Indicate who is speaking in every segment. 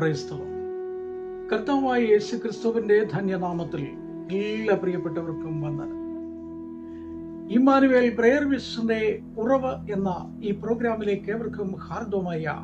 Speaker 1: ക്രൈസ്തവ കർത്താവായ യേശു ക്രിസ്തുവിന്റെ ധന്യനാമത്തിൽ എല്ലാ പ്രിയപ്പെട്ടവർക്കും വന്ദനം. ഇമ്മാനുവേൽ പ്രയർ വിഷന്റെ ഉറവ് എന്ന ഈ പ്രോഗ്രാമിലേക്ക് ഏവർക്കും ഹാർദവമായ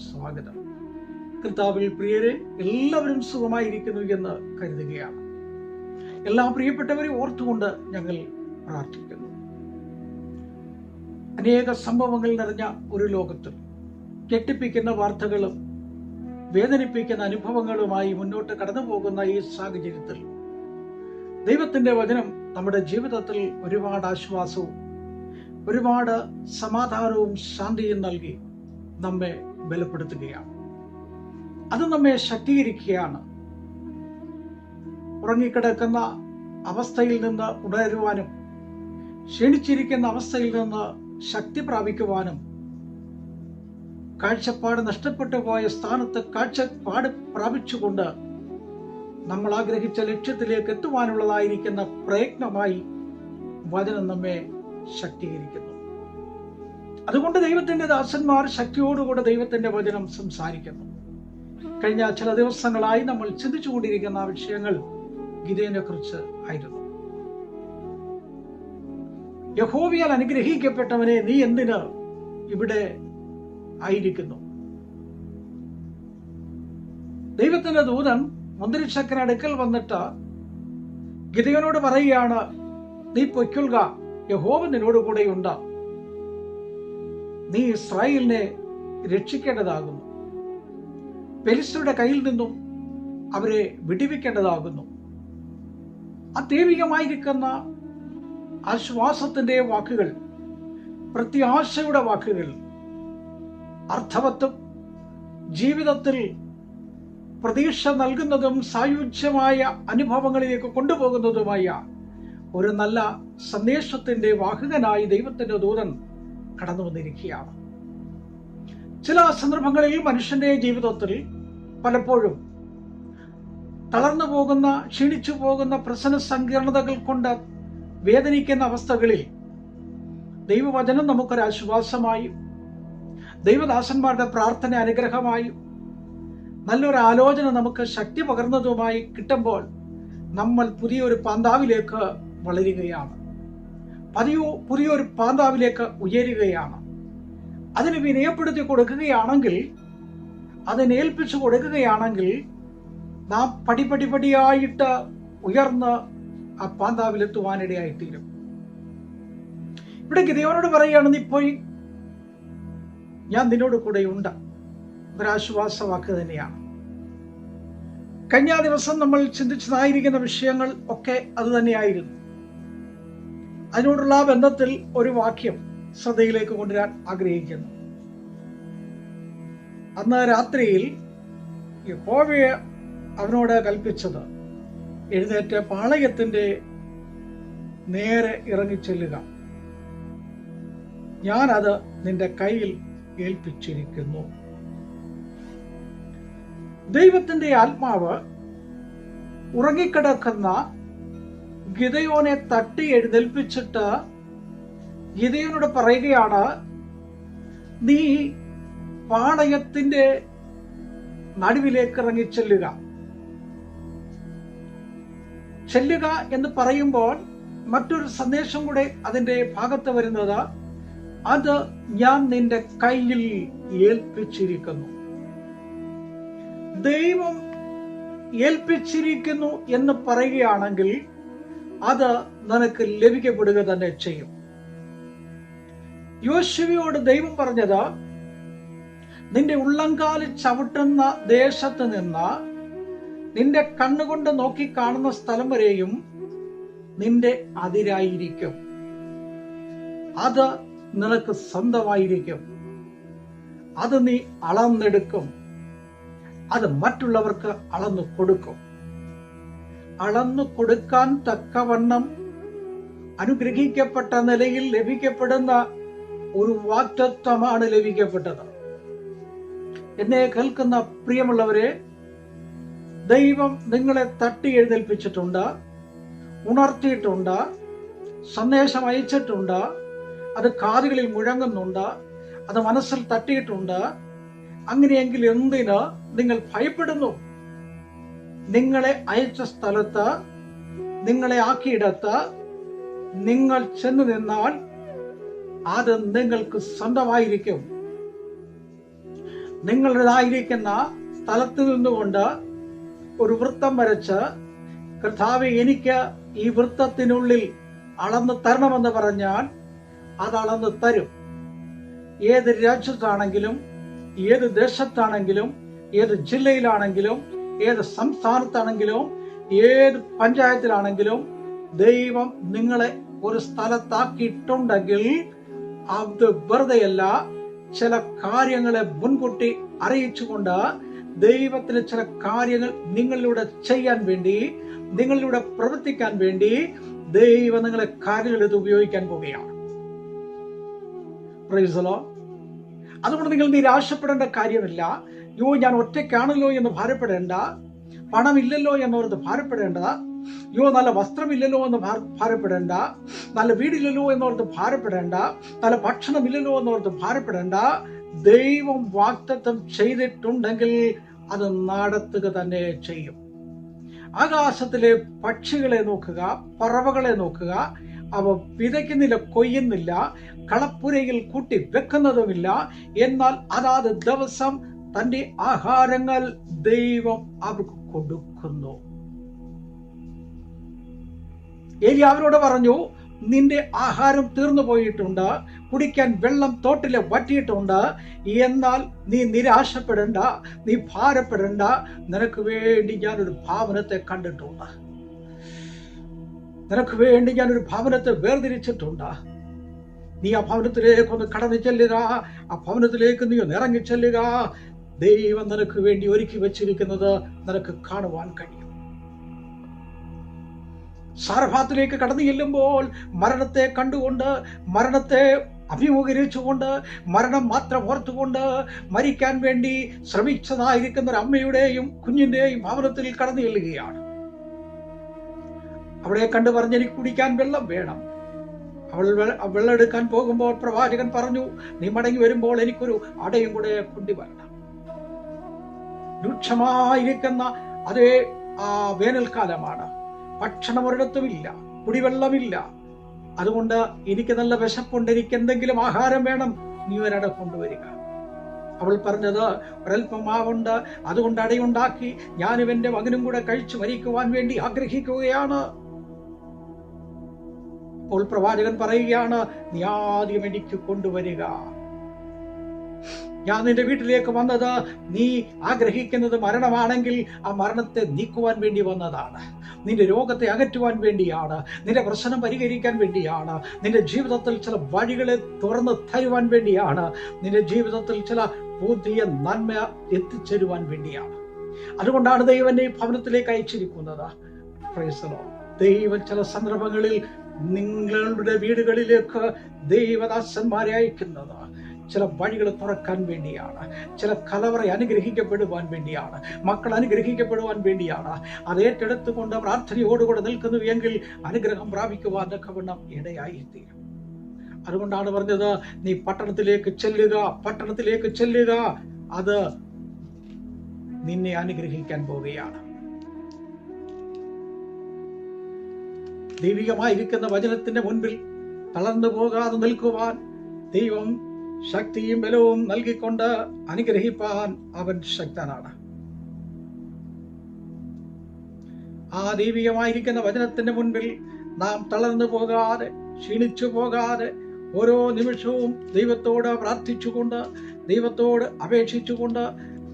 Speaker 1: സ്വാഗതം. കർത്താവിൽ പ്രിയരെ, എല്ലാവരും സുഖമായിരിക്കുന്നു എന്ന് കരുതുകയാണ്. എല്ലാ പ്രിയപ്പെട്ടവരെ ഓർത്തുകൊണ്ട് ഞങ്ങൾ പ്രാർത്ഥിക്കുന്നു. അനേക സംഭവങ്ങൾ നിറഞ്ഞ ഒരു ലോകത്തിൽ ഞെട്ടിപ്പിക്കുന്ന വാർത്തകളും വേദനിപ്പിക്കുന്ന അനുഭവങ്ങളുമായി മുന്നോട്ട് കടന്നു പോകുന്ന ഈ സാഹചര്യത്തിൽ ദൈവത്തിന്റെ വചനം നമ്മുടെ ജീവിതത്തിൽ ഒരുപാട് ആശ്വാസവും ഒരുപാട് സമാധാനവും ശാന്തിയും നൽകി നമ്മെ ബലപ്പെടുത്തുകയാണ്. അത് നമ്മെ ശക്തീകരിക്കുകയാണ്. ഉറങ്ങിക്കിടക്കുന്ന അവസ്ഥയിൽ നിന്ന് ഉണരുവാനും ക്ഷീണിച്ചിരിക്കുന്ന അവസ്ഥയിൽ നിന്ന് ശക്തി പ്രാപിക്കുവാനും കാഴ്ചപ്പാട് നഷ്ടപ്പെട്ടു പോയ സ്ഥാനത്ത് കാഴ്ചപ്പാട് പ്രാപിച്ചുകൊണ്ട് നമ്മൾ ആഗ്രഹിച്ച ലക്ഷ്യത്തിലേക്ക് എത്തുവാനുള്ളതായിരിക്കുന്ന പ്രയത്നമായി വചനം നമ്മെ ശക്തീകരിക്കുന്നു. അതുകൊണ്ട് ദൈവത്തിന്റെ ദാസന്മാർ ശക്തിയോടുകൂടെ ദൈവത്തിന്റെ വചനം സംസാരിക്കുന്നു. കഴിഞ്ഞ ചില ദിവസങ്ങളായി നമ്മൾ ചിന്തിച്ചുകൊണ്ടിരിക്കുന്ന വിഷയങ്ങൾ ഗിദെയോനെ കുറിച്ച് ആയിരുന്നു. യഹോവയാൽ അനുഗ്രഹിക്കപ്പെട്ടവനെ, നീ എന്തിന് ഇവിടെ ആയിരിക്കുന്നു? ദൈവത്തിന്റെ ദൂതൻ മുന്തിരിച്ചക്കന് അടുക്കൽ വന്നിട്ട് ഗിദെയോനോട് പറയുകയാണ്, നീ പൊയ്ക്കൊള്ളുക, യഹോവ നിന്നോട് കൂടെയുണ്ട്. നീ ഇസ്രായേലിനെ രക്ഷിക്കേണ്ടതാകുന്നു. ഫെലിസ്ത്യരുടെ കയ്യിൽ നിന്നും അവരെ വിടുവിക്കേണ്ടതാകുന്നു. ദൈവികമായിരിക്കുന്ന ആശ്വാസത്തിന്റെ വാക്കുകൾ, പ്രത്യാശയുടെ വാക്കുകൾ, അർത്ഥവത്തും ജീവിതത്തിൽ പ്രതീക്ഷ നൽകുന്നതും സായുജ്യമായ അനുഭവങ്ങളിലേക്ക് കൊണ്ടുപോകുന്നതുമായ ഒരു നല്ല സന്ദേശത്തിന്റെ വാഹകനായി ദൈവത്തിന്റെ ദൂതൻ കടന്നു വന്നിരിക്കുകയാണ്. ചില സന്ദർഭങ്ങളിൽ മനുഷ്യന്റെ ജീവിതത്തിൽ പലപ്പോഴും തളർന്നു പോകുന്ന, ക്ഷീണിച്ചു പോകുന്ന പ്രശ്ന സങ്കീർണതകൾ കൊണ്ട് വേദനിക്കുന്ന അവസ്ഥകളിൽ ദൈവവചനം നമുക്കൊരാശ്വാസമായും ദൈവദാസന്മാരുടെ പ്രാർത്ഥന അനുഗ്രഹമായും നല്ലൊരു ആലോചന നമുക്ക് ശക്തി പകർന്നതുമായി കിട്ടുമ്പോൾ നമ്മൾ പുതിയൊരു പാന്താവിലേക്ക് വളരുകയാണ്, പുതിയൊരു പാന്താവിലേക്ക് ഉയരുകയാണ്. അതിന് വിനയപ്പെടുത്തി കൊടുക്കുകയാണെങ്കിൽ, അതിനേൽപ്പിച്ചു കൊടുക്കുകയാണെങ്കിൽ നാം പടിപടിയായിട്ട് ഉയർന്ന് ആ പാന്താവിലെത്തുവാനിടയായിത്തീരും. ഇവിടെ ഗിദെയോനോട് പറയുകയാണ്, നീ പോയി, ഞാൻ നിന്നോട് കൂടെയുണ്ട്. ഒരാശ്വാസവാക്ക് തന്നെയാണ്. കഴിഞ്ഞ ദിവസം നമ്മൾ ചിന്തിച്ചതായിരിക്കുന്ന വിഷയങ്ങൾ ഒക്കെ അത് തന്നെയായിരുന്നു. അതിനോടുള്ള ബന്ധത്തിൽ ഒരു വാക്യം ശ്രദ്ധയിലേക്ക് കൊണ്ടുവരാൻ ആഗ്രഹിക്കുന്നു. അന്ന് രാത്രിയിൽ യഹോവ അവനോട് കൽപ്പിച്ചത്, എഴുന്നേറ്റ് പാളയത്തിന്റെ നേരെ ഇറങ്ങിച്ചെല്ലുക, ഞാനത് നിന്റെ കയ്യിൽ ഏൽപ്പിച്ചിരിക്കുന്നു. ദൈവത്തിന്റെ ആത്മാവ് ഉറങ്ങിക്കിടക്കുന്ന ഗിദെയോനെ തട്ടി എഴുന്നേൽപ്പിച്ചിട്ട് ഗിദെയോനോട് പറയുകയാണ്, നീ പാളയത്തിന്റെ നടുവിലേക്ക് ഇറങ്ങിച്ചെല്ലുക. ചെല്ലുക എന്ന് പറയുമ്പോൾ മറ്റൊരു സന്ദേശം കൂടെ അതിന്റെ ഭാഗത്ത് വരുന്നത്, അത് ഞാൻ നിന്റെ കയ്യിൽ ഏൽപ്പിച്ചിരിക്കുന്നു. ദൈവം ഏൽപ്പിച്ചിരിക്കുന്നു എന്ന് പറയുകയാണെങ്കിൽ അത് നിനക്ക് ലഭിക്കപ്പെടുക തന്നെ ചെയ്യും. യോശുവയോട് ദൈവം പറഞ്ഞത്, നിന്റെ ഉള്ളംകാലിൽ ചവിട്ടുന്ന ദേശത്ത് നിന്ന് നിന്റെ കണ്ണുകൊണ്ട് നോക്കി കാണുന്ന സ്ഥലം വരെയും നിന്റെ അതിരായിരിക്കും. അത് നിനക്ക് സ്വന്തമായിരിക്കും. അത് നീ അളന്നെടുക്കും. അത് മറ്റുള്ളവർക്ക് അളന്നു കൊടുക്കും. അളന്നു കൊടുക്കാൻ തക്കവണ്ണം അനുഗ്രഹിക്കപ്പെട്ട നിലയിൽ ലഭിക്കപ്പെടുന്ന ഒരു വാഗ്ദത്തമാണ് ലഭിക്കപ്പെട്ടത്. എന്നെ കേൾക്കുന്ന പ്രിയമുള്ളവരെ, ദൈവം നിങ്ങളെ തട്ടി എഴുന്നേൽപ്പിച്ചിട്ടുണ്ട്, ഉണർത്തിയിട്ടുണ്ട്, സന്ദേശം അയച്ചിട്ടുണ്ട്. അത് കാതുകളിൽ മുഴങ്ങുന്നുണ്ട്, അത് മനസ്സിൽ തട്ടിയിട്ടുണ്ട്. അങ്ങനെയെങ്കിൽ എന്തിന് നിങ്ങൾ ഭയപ്പെടുന്നു? നിങ്ങളെ അയച്ച സ്ഥലത്ത്, നിങ്ങളെ ആക്കിയിടത്ത് നിങ്ങൾ ചെന്നു നിന്നാൽ അത് നിങ്ങൾക്ക് സ്വന്തമായിരിക്കും. നിങ്ങളുടേതായിരിക്കുന്ന സ്ഥലത്ത് നിന്നുകൊണ്ട് ഒരു വൃത്തം വരച്ച്, കർത്താവേ, എനിക്ക് ഈ വൃത്തത്തിനുള്ളിൽ അളന്ന് തരണമെന്ന് പറഞ്ഞാൽ അത് അളന്ന് തരും. ഏത് രാജ്യത്താണെങ്കിലും, ഏത് ദേശത്താണെങ്കിലും, ഏത് ജില്ലയിലാണെങ്കിലും, ഏത് സംസ്ഥാനത്താണെങ്കിലും, ഏത് പഞ്ചായത്തിലാണെങ്കിലും ദൈവം നിങ്ങളെ ഒരു സ്ഥലത്താക്കിയിട്ടുണ്ടെങ്കിൽ അത് വെറുതെയല്ല. ചില കാര്യങ്ങളെ മുൻകൂട്ടി അറിയിച്ചുകൊണ്ട് ദൈവത്തിന് ചില കാര്യങ്ങൾ നിങ്ങളിലൂടെ ചെയ്യാൻ വേണ്ടി, നിങ്ങളിലൂടെ പ്രവർത്തിക്കാൻ വേണ്ടി ദൈവം നിങ്ങളെ കാര്യങ്ങളെടുത്ത് ഉപയോഗിക്കാൻ പോവുകയാണ്. Praise the Lord. അതുകൊണ്ട് നിങ്ങൾ നിരാശപ്പെടേണ്ട കാര്യമില്ല. ഞാൻ ഒറ്റയ്ക്കാണല്ലോ എന്ന് ഭാരപ്പെടേണ്ട. പണമില്ലല്ലോ എന്നോർത്ത് ഭാരപ്പെടേണ്ട. നല്ല വസ്ത്രമില്ലല്ലോ എന്ന് ഭാരപ്പെടേണ്ട. നല്ല വീടില്ലല്ലോ എന്നോർത്ത് ഭാരപ്പെടേണ്ട. നല്ല ഭക്ഷണമില്ലല്ലോ എന്നോർത്ത് ഭാരപ്പെടേണ്ട. ദൈവം വാഗ്ദത്തം ചെയ്തിട്ടുണ്ടെങ്കിൽ അത് നടത്തുക തന്നെ ചെയ്യും. ആകാശത്തിലെ പക്ഷികളെ നോക്കുക, പറവകളെ നോക്കുക. അവ വിതയ്ക്കുന്നില്ല, കൊയ്യുന്നില്ല, കളപ്പുരയിൽ കൂട്ടി വെക്കുന്നതുമില്ല. എന്നാൽ അതാത് ദിവസം തന്റെ ആഹാരങ്ങൾ ദൈവം അവർക്ക് കൊടുക്കുന്നു. ഏലിയാവിനോട് പറഞ്ഞു, നിന്റെ ആഹാരം തീർന്നു പോയിട്ടുണ്ട്, കുടിക്കാൻ വെള്ളം തോട്ടില് വറ്റിയിട്ടുണ്ട്. എന്നാൽ നീ നിരാശപ്പെടേണ്ട, നീ ഭാരപ്പെടേണ്ട. നിനക്ക് വേണ്ടി ഞാനൊരു ഭവനത്തെ കണ്ടിട്ടുണ്ട്. നിനക്ക് വേണ്ടി ഞാനൊരു ഭവനത്തെ വേർതിരിച്ചിട്ടുണ്ട്. നീ ആ ഭവനത്തിലേക്ക് ഒന്ന് കടന്നു ചെല്ലുക. ആ ഭവനത്തിലേക്ക് നീ ഒന്ന് ഇറങ്ങി ചെല്ലുക. ദൈവം നിനക്ക് വേണ്ടി ഒരുക്കി വെച്ചിരിക്കുന്നത് നിനക്ക് കാണുവാൻ കഴിയും. സാരഭാത്തിലേക്ക് കടന്നു ചെല്ലുമ്പോൾ മരണത്തെ കണ്ടുകൊണ്ട്, മരണത്തെ അഭിമുഖീകരിച്ചുകൊണ്ട്, മരണം മാത്രം ഓർത്തുകൊണ്ട് മരിക്കാൻ വേണ്ടി ശ്രമിച്ചതായിരിക്കുന്ന ഒരു അമ്മയുടെയും കുഞ്ഞിന്റെയും ഭവനത്തിൽ കടന്നു ചെല്ലുകയാണ്. അവിടെ കണ്ടു പറഞ്ഞ്, എനിക്ക് കുടിക്കാൻ വെള്ളം വേണം. അവൾ വെള്ളം എടുക്കാൻ പോകുമ്പോൾ പ്രവാചകൻ പറഞ്ഞു, നീ മടങ്ങി വരുമ്പോൾ എനിക്കൊരു അടയും കൂടെ കൊണ്ടുവരണം. രൂക്ഷമായിരിക്കുന്ന അതേ വേനൽക്കാലമാണ്. ഭക്ഷണം ഒരിടത്തുമില്ല, കുടിവെള്ളമില്ല. അതുകൊണ്ട് എനിക്ക് നല്ല വിശപ്പുണ്ട്, എനിക്ക് എന്തെങ്കിലും ആഹാരം വേണം, നീ ഒരട കൊണ്ടുവരിക. അവൾ പറഞ്ഞത്, ഒരൽപ്പം മാവുണ്ട്, അതുകൊണ്ട് അടയുണ്ടാക്കി ഞാനും എന്റെ മകനും കൂടെ കഴിച്ചു മരിക്കുവാൻ വേണ്ടി ആഗ്രഹിക്കുകയാണ്. അപ്പോൾ പ്രവാചകൻ പറയുകയാണ്, നീ ആദ്യം എനിക്ക് കൊണ്ടുവരിക. ഞാൻ നിന്റെ വീട്ടിലേക്ക് വന്നത് നീ ആഗ്രഹിക്കുന്നത് മരണമാണെങ്കിൽ ആ മരണത്തെ നീക്കുവാൻ വേണ്ടി വന്നതാണ്. നിന്റെ രോഗത്തെ അകറ്റുവാൻ വേണ്ടിയാണ്. നിന്റെ പ്രശ്നം പരിഹരിക്കാൻ വേണ്ടിയാണ്. നിന്റെ ജീവിതത്തിൽ ചില വഴികളെ തുറന്ന് തരുവാൻ വേണ്ടിയാണ്. നിന്റെ ജീവിതത്തിൽ ചില പുതിയ നന്മ എത്തിച്ചേരുവാൻ വേണ്ടിയാണ്. അതുകൊണ്ടാണ് ദൈവം എന്നെ ഈ ഭവനത്തിലേക്ക് അയച്ചിരിക്കുന്നത്. Praise the Lord. ദൈവം ചില സന്ദർഭങ്ങളിൽ നിങ്ങളുടെ വീടുകളിലേക്ക് ദൈവദാസന്മാരെ അയക്കുന്നത് ചില വഴികൾ തുറക്കാൻ വേണ്ടിയാണ്. ചില കലവറ അനുഗ്രഹിക്കപ്പെടുവാൻ വേണ്ടിയാണ്. മക്കൾ അനുഗ്രഹിക്കപ്പെടുവാൻ വേണ്ടിയാണ്. അത് ഏറ്റെടുത്തുകൊണ്ട് പ്രാർത്ഥനയോടുകൂടെ നിൽക്കുന്നു എങ്കിൽ അനുഗ്രഹം പ്രാപിക്കുവാൻ തക്കവണ്ണം ഇടയായിത്തീരും. അതുകൊണ്ടാണ് പറഞ്ഞത്, നീ പട്ടണത്തിലേക്ക് ചെല്ലുക, പട്ടണത്തിലേക്ക് ചെല്ലുക. അത് നിന്നെ അനുഗ്രഹിക്കാൻ പോവുകയാണ്. ദൈവികമായിരിക്കുന്ന വചനത്തിന്റെ മുൻപിൽ തളർന്നു പോകാതെ നിൽക്കുവാൻ ദൈവം ശക്തിയും ബലവും നൽകിക്കൊണ്ട് അനുഗ്രഹിപ്പാൻ അവൻ ശക്തനാണ്. ആ ദൈവികമായിരിക്കുന്ന വചനത്തിന്റെ മുൻപിൽ നാം തളർന്നു പോകാതെ, ക്ഷീണിച്ചു പോകാതെ, ഓരോ നിമിഷവും ദൈവത്തോട് പ്രാർത്ഥിച്ചുകൊണ്ട്, ദൈവത്തോട് അപേക്ഷിച്ചുകൊണ്ട്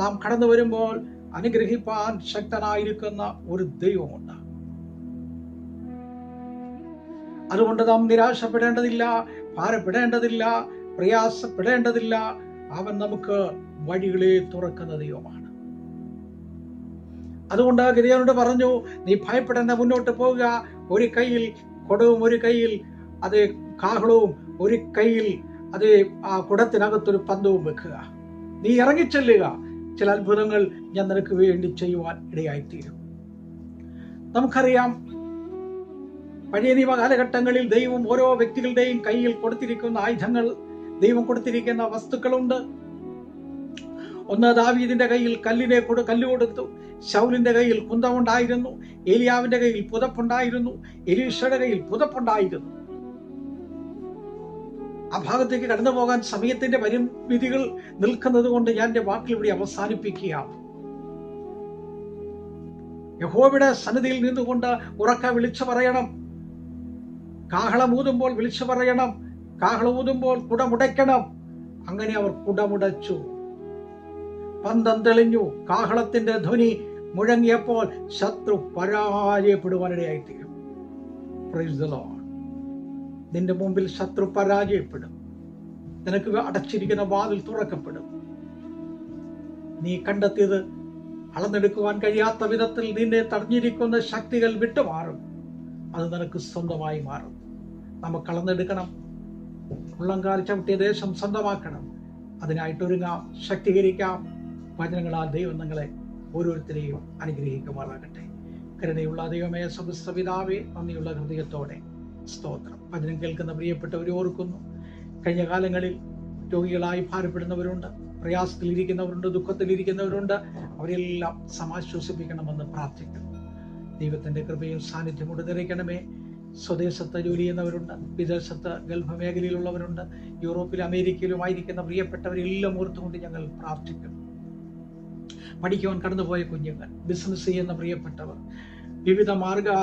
Speaker 1: നാം കടന്നു വരുമ്പോൾ അനുഗ്രഹിപ്പാൻ ശക്തനായിരിക്കുന്ന ഒരു ദൈവമുണ്ട്. അതുകൊണ്ട് നാം നിരാശപ്പെടേണ്ടതില്ല, ഭാരപ്പെടേണ്ടതില്ല, പ്രയാസപ്പെടേണ്ടതില്ല. അവൻ നമുക്ക് വഴികളെ തുറക്കുന്ന ദൈവമാണ്. അതുകൊണ്ട് ഗിദെയോനോട് പറഞ്ഞു, നീ ഭയപ്പെടേണ്ട, മുന്നോട്ട് പോവുക. ഒരു കയ്യിൽ കുടവും ഒരു കയ്യിൽ അതേ കാഹളവും, ഒരു കയ്യിൽ അതേ ആ കുടത്തിനകത്തൊരു പന്തവും വെക്കുക. നീ ഇറങ്ങിച്ചെല്ലുക. ചില അത്ഭുതങ്ങൾ ഞാൻ നിനക്ക് വേണ്ടി ചെയ്യുവാൻ ഇടയായിത്തീരും. നമുക്കറിയാം, പഴയ നിയമ കാലഘട്ടങ്ങളിൽ ദൈവം ഓരോ വ്യക്തികളുടെയും കയ്യിൽ കൊടുത്തിരിക്കുന്ന ആയുധങ്ങൾ, ദൈവം കൊടുത്തിരിക്കുന്ന വസ്തുക്കളുണ്ട്. ഒന്ന് ദാവീദിന്റെ കയ്യിൽ കല്ല് കൊടുത്തു. ശൗലിന്റെ കയ്യിൽ കുന്തമുണ്ടായിരുന്നു. ഏലിയാവിന്റെ കയ്യിൽ പുതപ്പുണ്ടായിരുന്നു. എലീശയുടെ കയ്യിൽ പുതപ്പുണ്ടായിരുന്നു. ആ ഭാഗത്തേക്ക് കടന്നു പോകാൻ സമയത്തിന്റെ പരിമിതികൾ നിൽക്കുന്നത് കൊണ്ട് ഞാൻ എൻ്റെ വാക്കിൽ ഇവിടെ അവസാനിപ്പിക്കുകയാണ്. യഹോവയുടെ സന്നിധിയിൽ നിന്നുകൊണ്ട് ഉറക്കെ വിളിച്ചു പറയണം. കാഹളമൂതുമ്പോൾ വിളിച്ചു പറയണം. കാഹളമൂതുമ്പോൾ കുടമുടയ്ക്കണം. അങ്ങനെ അവർ കുടമുടച്ചു. പന്തം തെളിഞ്ഞു. കാഹളത്തിന്റെ ധ്വനി മുഴങ്ങിയപ്പോൾ ശത്രു പരാജയപ്പെടുവാനിടയായിത്തീരും. Praise the Lord. നിന്റെ മുമ്പിൽ ശത്രു പരാജയപ്പെടും. നിനക്ക് അടച്ചിരിക്കുന്ന വാതിൽ തുറക്കപ്പെടും. നീ കണ്ടെത്തിയത് അളന്നെടുക്കുവാൻ കഴിയാത്ത വിധത്തിൽ നിന്നെ തടഞ്ഞിരിക്കുന്ന ശക്തികൾ വിട്ടുമാറും. അത് നിനക്ക് സ്വന്തമായി മാറും. നമുക്ക് അളന്നെടുക്കണം. ഉള്ളംകാൽ ചവിട്ടിയ ദേശം സ്വന്തമാക്കണം. അതിനായിട്ടൊരുങ്ങാം, ശക്തീകരിക്കാം. വചനങ്ങളാൽ ദൈവം നിങ്ങളെ ഓരോരുത്തരെയും അനുഗ്രഹിക്കുമാറാകട്ടെ. കരുണയുള്ള ദൈവമേ, സമസ്ത പിതാവേ, നന്ദിയുള്ള ഹൃദയത്തോടെ സ്തോത്രം. വചനം കേൾക്കുന്ന പ്രിയപ്പെട്ടവരെ ഓർക്കുന്നു. കഴിഞ്ഞ കാലങ്ങളിൽ രോഗികളായി ഭാരപ്പെടുന്നവരുണ്ട്, പ്രയാസത്തിലിരിക്കുന്നവരുണ്ട്, ദുഃഖത്തിലിരിക്കുന്നവരുണ്ട്. അവരെല്ലാം സമാശ്വസിപ്പിക്കണമെന്ന് പ്രാർത്ഥിക്കുന്നു. ദൈവത്തിന്റെ കൃപയും സാന്നിധ്യം നിറയ്ക്കണമേ. സ്വദേശത്ത് ജോലി ചെയ്യുന്നവരുണ്ട്, വിദേശത്ത് ഗൾഫ് മേഖലയിലുള്ളവരുണ്ട്, യൂറോപ്പിലും അമേരിക്കയിലും ആയിരിക്കുന്ന പ്രിയപ്പെട്ടവരെല്ലാം ഓർത്തുകൊണ്ട് ഞങ്ങൾ പ്രാർത്ഥിക്കുന്നു. പഠിക്കുവാൻ കടന്നുപോയ കുഞ്ഞുങ്ങൾ, ബിസിനസ് ചെയ്യുന്ന പ്രിയപ്പെട്ടവർ, വിവിധ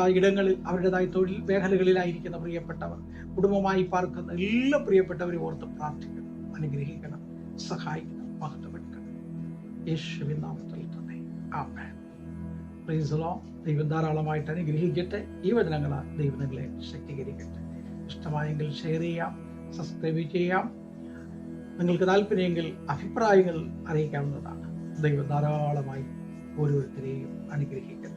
Speaker 1: ഇടങ്ങളിൽ അവരുടേതായ തൊഴിൽ മേഖലകളിലായിരിക്കുന്ന പ്രിയപ്പെട്ടവർ, കുടുംബമായി പാർക്കുന്ന എല്ലാ പ്രിയപ്പെട്ടവരെ ഓർത്ത് പ്രാർത്ഥിക്കണം. അനുഗ്രഹിക്കണം, സഹായിക്കണം, മഹത്വപ്പെടുത്തണം. യേശുവിൻ നാമത്തിൽ തന്നെ ആമേൻ. Praise the Lord. ദൈവം ധാരാളമായിട്ട് അനുഗ്രഹിക്കട്ടെ. ഈ വചനങ്ങളാൽ ദൈവം നിങ്ങളെ ശക്തീകരിക്കട്ടെ. ഇഷ്ടമായെങ്കിൽ ഷെയർ ചെയ്യാം, സബ്സ്ക്രൈബ് ചെയ്യാം. നിങ്ങൾക്ക് താല്പര്യമെങ്കിൽ അഭിപ്രായങ്ങൾ അറിയിക്കാവുന്നതാണ്. ദൈവം ധാരാളമായി ഓരോരുത്തരെയും അനുഗ്രഹിക്കട്ടെ.